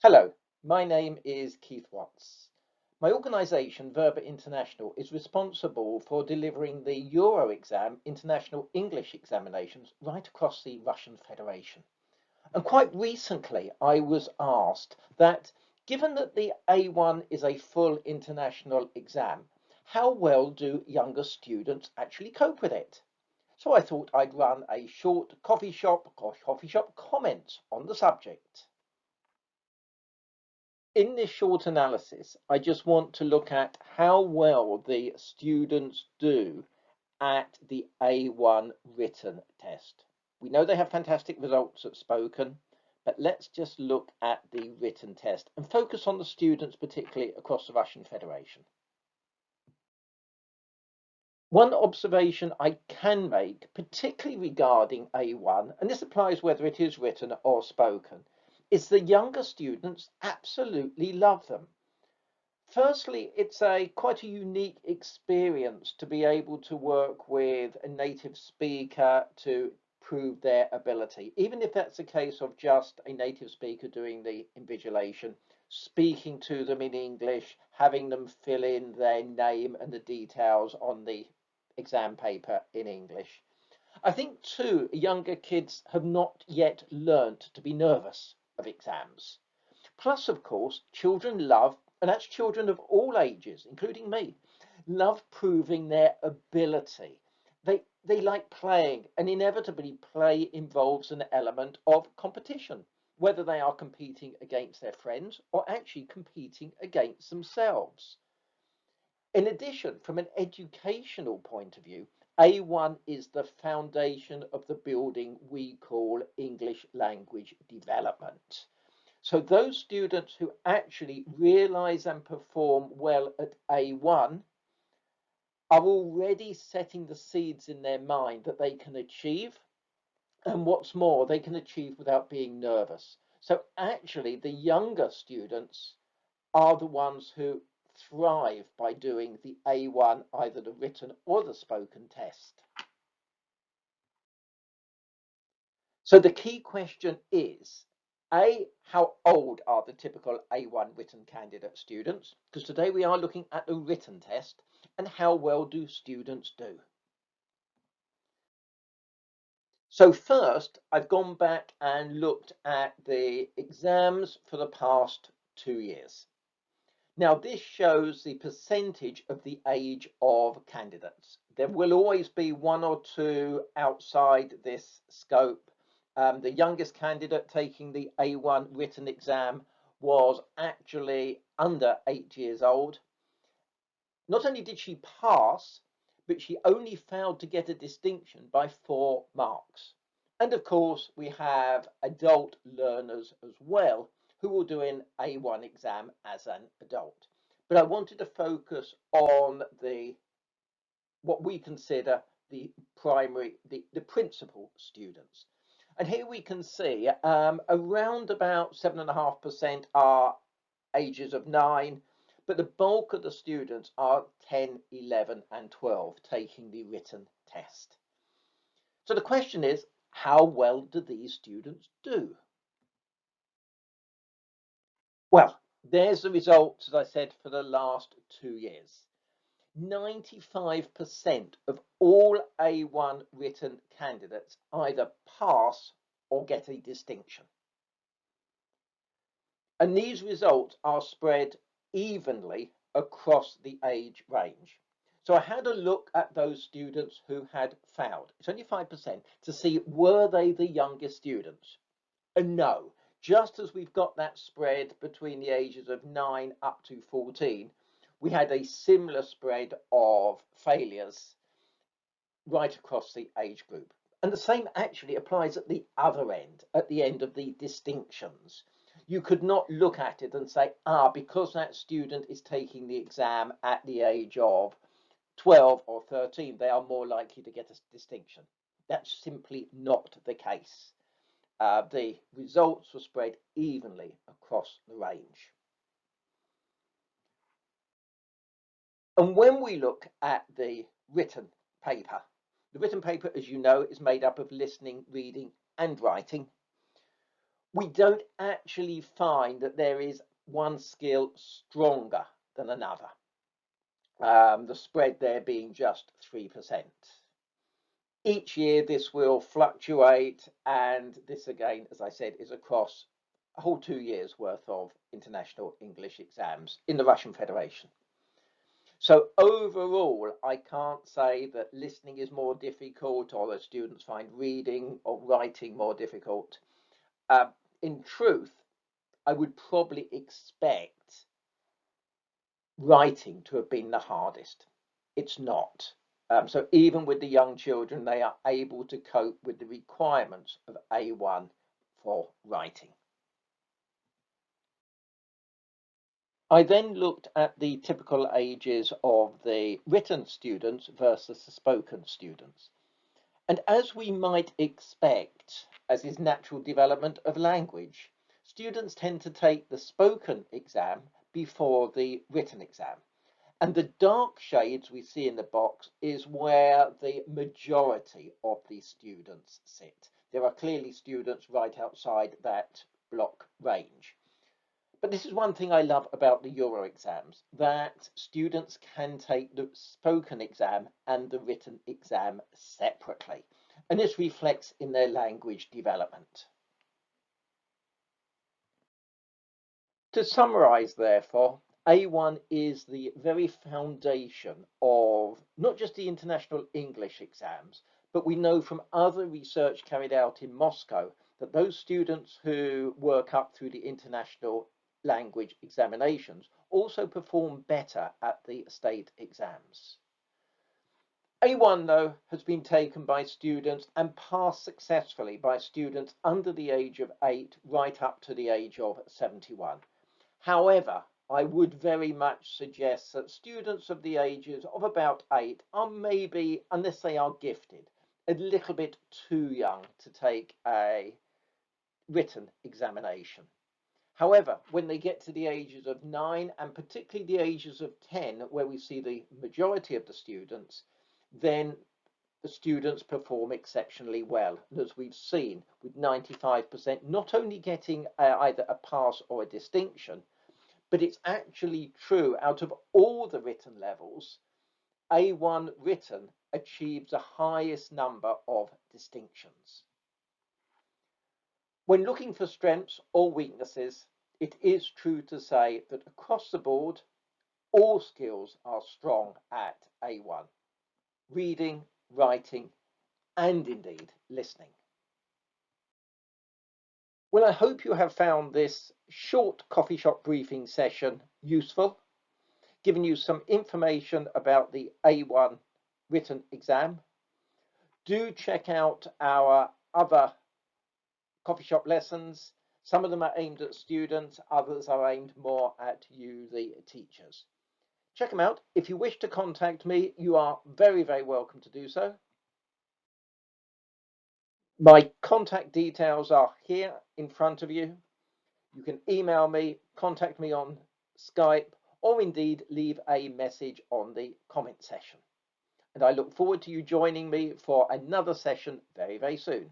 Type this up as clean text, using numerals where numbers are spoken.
Hello, my name is Keith Watts. My organisation, Verba International, is responsible for delivering the Euro-exam international English examinations right across the Russian Federation. And quite recently, I was asked that given that the A1 is a full international exam, how well do younger students actually cope with it? So I thought I'd run a short coffee shop comment on the subject. In this short analysis, I just want to look at how well the students do at the A1 written test. We know they have fantastic results at spoken, but let's just look at the written test and focus on the students, particularly across the Russian Federation. One observation I can make, particularly regarding A1, and this applies whether it is written or spoken, is the younger students absolutely love them. Firstly, it's quite a unique experience to be able to work with a native speaker to prove their ability, even if that's a case of just a native speaker doing the invigilation, speaking to them in English, having them fill in their name and the details on the exam paper in English. I think too, younger kids have not yet learnt to be nervous of exams. Plus, of course, children love, and that's children of all ages, including me, love proving their ability. They like playing, and inevitably play involves an element of competition, whether they are competing against their friends or actually competing against themselves. In addition, from an educational point of view, A1 is the foundation of the building we call English language development. So those students who actually realize and perform well at A1 are already setting the seeds in their mind that they can achieve. And what's more, they can achieve without being nervous. So actually, the younger students are the ones who thrive by doing the A1, either the written or the spoken test. So the key question is, A, how old are the typical A1 written candidate students? Because today we are looking at the written test, and how well do students do? So first, I've gone back and looked at the exams for the past 2 years. Now, this shows the percentage of the age of candidates. There will always be one or two outside this scope. The youngest candidate taking the A1 written exam was actually under 8 years old. Not only did she pass, but she only failed to get a distinction by 4 marks. And of course, we have adult learners as well who will do an A1 exam as an adult. But I wanted to focus on what we consider the principal students. And here we can see around about 7.5% are ages of 9, but the bulk of the students are 10, 11, and 12 taking the written test. So the question is, how well do these students do? Well, there's the results, as I said, for the last 2 years. 95% of all A1 written candidates either pass or get a distinction. And these results are spread evenly across the age range. So I had a look at those students who had failed. It's only 5% to see were they the youngest students? And no, just as we've got that spread between the ages of 9 up to 14, we had a similar spread of failures right across the age group. And the same actually applies at the other end, at the end of the distinctions. You could not look at it and say, because that student is taking the exam at the age of 12 or 13, they are more likely to get a distinction. That's simply not the case. The results were spread evenly across the range. And when we look at the written paper, as you know, is made up of listening, reading, and writing. we don't actually find that there is one skill stronger than another. The spread there being just 3%. Each year this will fluctuate, and this again, as I said, is across a whole 2 years worth of international English exams in the Russian Federation. So overall, I can't say that listening is more difficult or that students find reading or writing more difficult. In truth, I would probably expect writing to have been the hardest. It's not. So even with the young children, they are able to cope with the requirements of A1 for writing. I then looked at the typical ages of the written students versus the spoken students. And as we might expect, as is natural development of language, students tend to take the spoken exam before the written exam. And the dark shades we see in the box is where the majority of the students sit. There are clearly students right outside that block range. But this is one thing I love about the Euro exams, that students can take the spoken exam and the written exam separately. And this reflects in their language development. To summarize, therefore, A1 is the very foundation of not just the international English exams, but we know from other research carried out in Moscow that those students who work up through the international language examinations also perform better at the state exams. A1, though, has been taken by students and passed successfully by students under the age of 8 right up to the age of 71. However, I would very much suggest that students of the ages of about 8 are maybe, unless they are gifted, a little bit too young to take a written examination. However, when they get to the ages of 9 and particularly the ages of 10, where we see the majority of the students, then the students perform exceptionally well. And as we've seen, with 95% not only getting either a pass or a distinction, but it's actually true out of all the written levels, A1 written achieves the highest number of distinctions. When looking for strengths or weaknesses, it is true to say that across the board, all skills are strong at A1. Reading, writing, and indeed listening. Well, I hope you have found this short coffee shop briefing session useful, giving you some information about the A1 written exam. Do check out our other coffee shop lessons. Some of them are aimed at students, others are aimed more at you, the teachers. Check them out. If you wish to contact me, you are very, very welcome to do so. My contact details are here in front of you. You can email me, contact me on Skype, or indeed leave a message on the comment section. And I look forward to you joining me for another session very, very soon.